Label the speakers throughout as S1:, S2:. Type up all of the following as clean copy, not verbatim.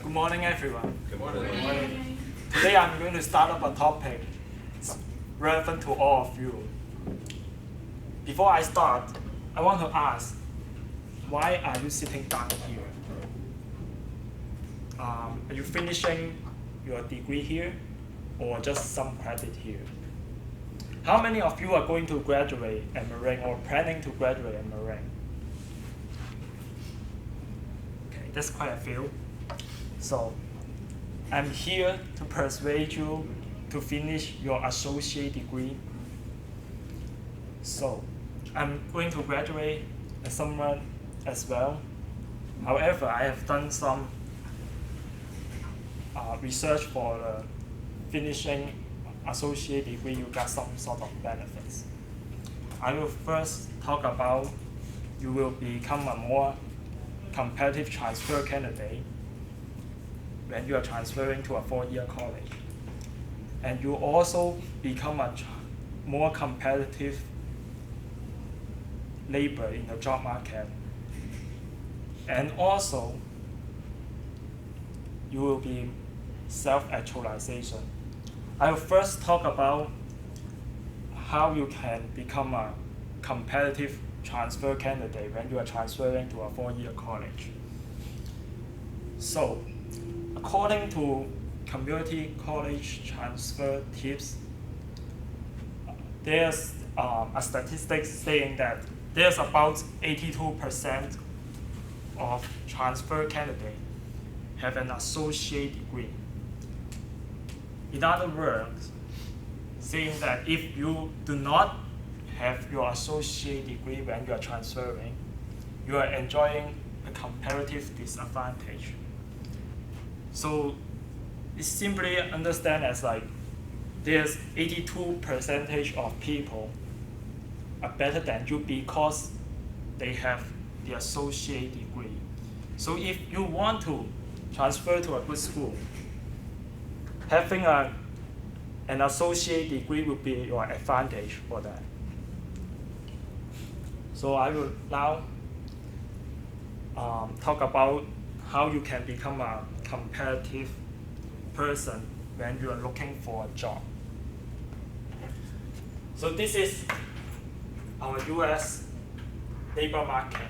S1: Good morning, everyone.
S2: Good morning.
S3: Good morning.
S1: Today I'm going to start up a topic relevant to all of you. Before I start, I want to ask, why are you sitting down here? Are you finishing your degree here or just some credit here? How many of you are going to graduate at Meringue or planning to graduate at Meringue? Okay, that's quite a few. So I'm here to persuade you to finish your associate degree. So I'm going to graduate as someone as well. However, I have done some research for the finishing associate degree. You got some sort of benefits. I will first talk about you will become a more competitive transfer candidate when you are transferring to a four-year college. And you also become a more competitive labor in the job market. And also, you will be self-actualization. I will first talk about how you can become a competitive transfer candidate when you are transferring to a four-year college. So, according to community college transfer tips, there's a statistic saying that there's about 82% of transfer candidates have an associate degree. In other words, saying that if you do not have your associate degree when you are transferring, you are enjoying a comparative disadvantage. So it's simply understand as like there's 82% of people are better than you because they have the associate degree. So if you want to transfer to a good school, having an associate degree will be your advantage for that. So I will now talk about how you can become a competitive person when you are looking for a job. So this is our US labor market.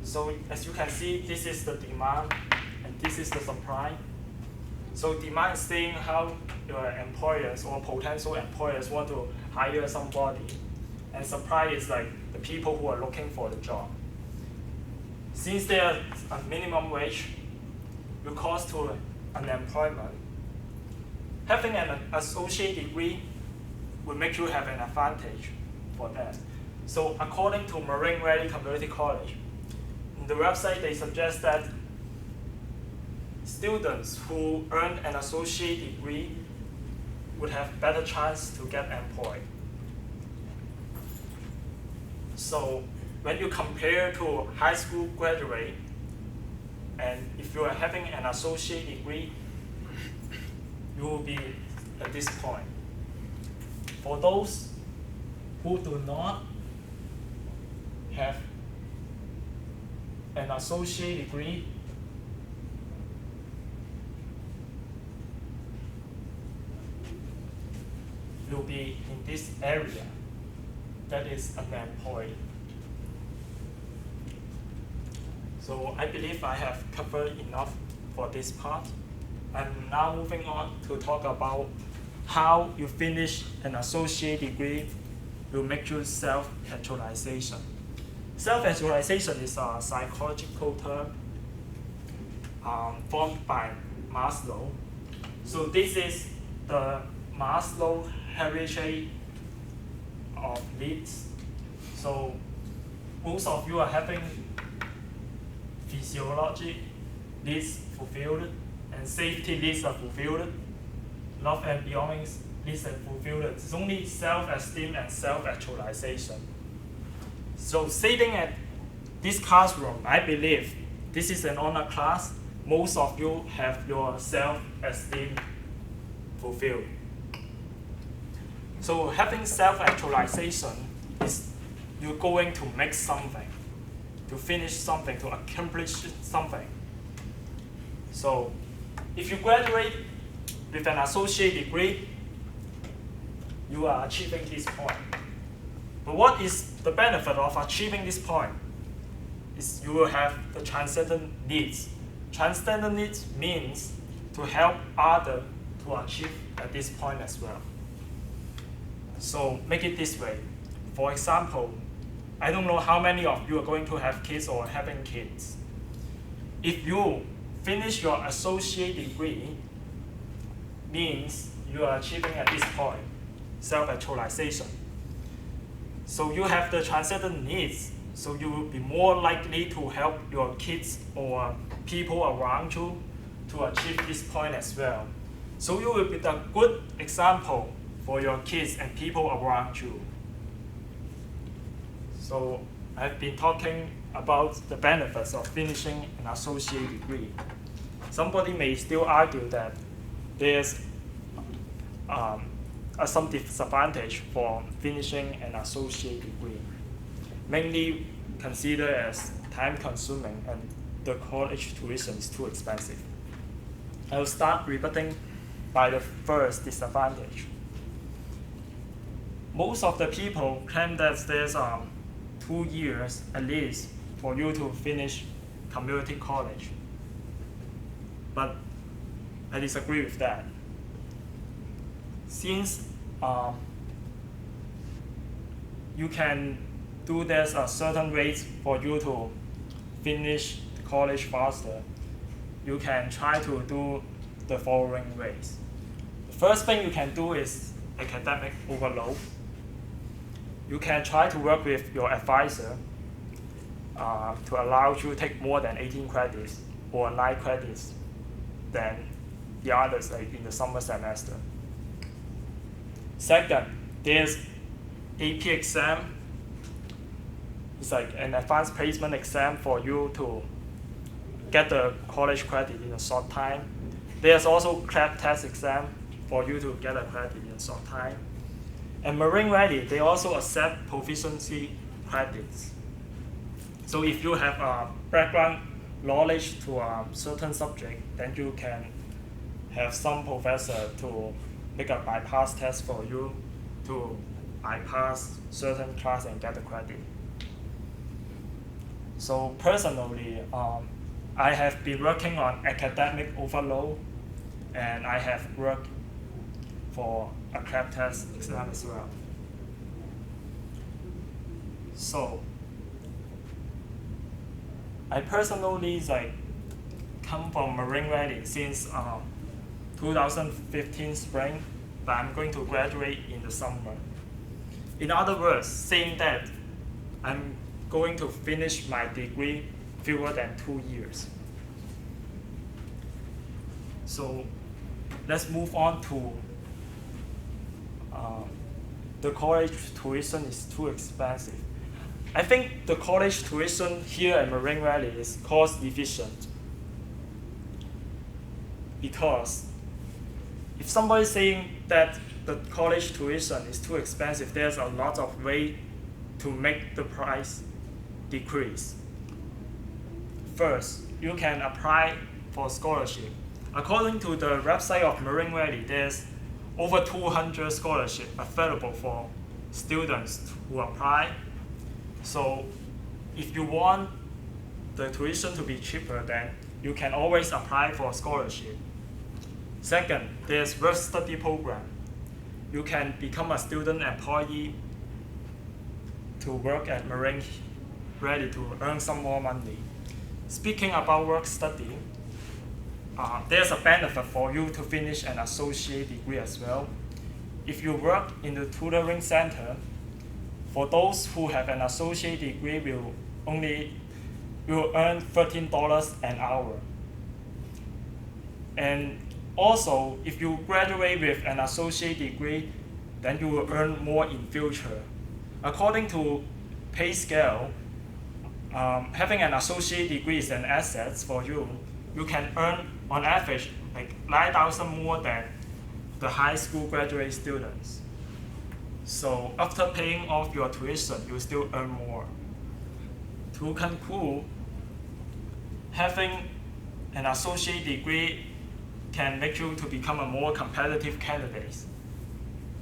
S1: So as you can see, this is the demand and this is the supply. So demand is saying how your employers or potential employers want to hire somebody, and supply is like the people who are looking for the job. Since there's a minimum wage will cause to unemployment, having an associate degree will make you have an advantage for that. So according to Meringue Valley Community College, in the website they suggest that students who earn an associate degree would have better chance to get employed. So when you compare to high school graduate, and if you are having an associate degree, you will be at this point. For those who do not have an associate degree, will be in this area that is unemployed. So I believe I have covered enough for this part. I'm now moving on to talk about how you finish an associate degree will make you self-actualization. Self-actualization is a psychological term formed by Maslow. So this is the Maslow hierarchy of needs. So most of you are having physiology needs fulfilled, and safety needs are fulfilled, love and belongings needs are fulfilled. It's only self-esteem and self-actualization. So sitting at this classroom, I believe this is an honor class. Most of you have your self-esteem fulfilled. So having self-actualization is you're going to make something. to finish something, to accomplish something. So if you graduate with an associate degree, you are achieving this point. But what is the benefit of achieving this point? Is you will have the transcendent needs. Transcendent needs means to help others to achieve at this point as well. So make it this way. For example, I don't know how many of you are going to have kids or having kids. If you finish your associate degree, means you are achieving at this point self-actualization. So you have the transcendent needs, so you will be more likely to help your kids or people around you to achieve this point as well. So you will be a good example for your kids and people around you. So I've been talking about the benefits of finishing an associate degree. Somebody may still argue that there's some disadvantage for finishing an associate degree, mainly considered as time-consuming and the college tuition is too expensive. I'll start rebutting by the first disadvantage. Most of the people claim that there's 2 years at least for you to finish community college, but I disagree with that. Since you can do there's a certain ways for you to finish college faster, you can try to do the following ways. The first thing you can do is academic overload. You can try to work with your advisor to allow you to take more than 18 credits or 9 credits than the others like in the summer semester. Second, there's AP exam. It's like an advanced placement exam for you to get the college credit in a short time. There's also CLEP test exam for you to get a credit in a short time. And Marine Ready, they also accept proficiency credits. So if you have a background knowledge to a certain subject, then you can have some professor to make a bypass test for you to bypass certain class and get the credit. So personally, I have been working on academic overload, and I have worked for a CLEP test exam as well. So I personally come from Marine Ready since 2015 spring, but I'm going to graduate in the summer. In other words, saying that I'm going to finish my degree fewer than 2 years. So let's move on to the college tuition is too expensive. I think the college tuition here at Marine Valley is cost efficient, because if somebody's saying that the college tuition is too expensive, there's a lot of way to make the price decrease. First, you can apply for scholarship. According to the website of Marine Valley, there's over 200 scholarships available for students who apply. So if you want the tuition to be cheaper, then you can always apply for a scholarship. Second, there's work study program. You can become a student employee to work at Marine Ready to earn some more money. Speaking about work study, there's a benefit for you to finish an associate degree as well. If you work in the tutoring center, for those who have an associate degree, will earn $13 an hour. And also, if you graduate with an associate degree, then you will earn more in future. According to pay scale, having an associate degree is an asset for you. You can earn on average like 9,000 more than the high school graduate students. So after paying off your tuition, you still earn more. To conclude, having an associate degree can make you to become a more competitive candidate,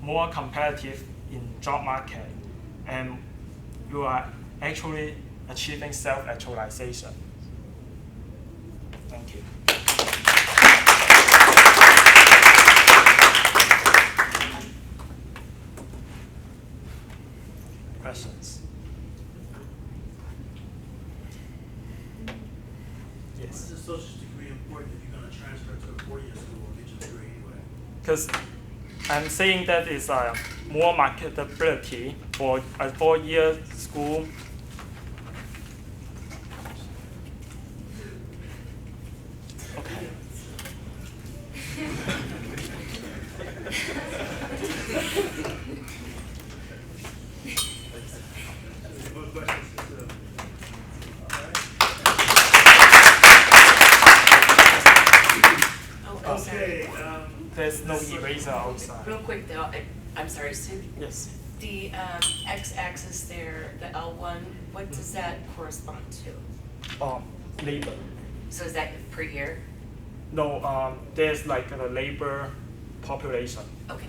S1: more competitive in job market, and you are actually achieving self-actualization. Thank you. Questions?
S2: Why
S1: Yes.
S2: is a associate's degree important if you're going to transfer to a four-year school or get your degree anyway?
S1: Because I'm saying that is more marketability for a 4-year school. Okay.
S2: Any more questions?
S3: Oh, I'm sorry.
S2: Okay,
S1: There's no eraser outside.
S3: Real quick though, I'm sorry, Sue.
S1: Yes.
S3: The x-axis there, the L1, what does that correspond to?
S1: Labor.
S3: So is that per year?
S1: No, there's like the labor population.
S3: Okay.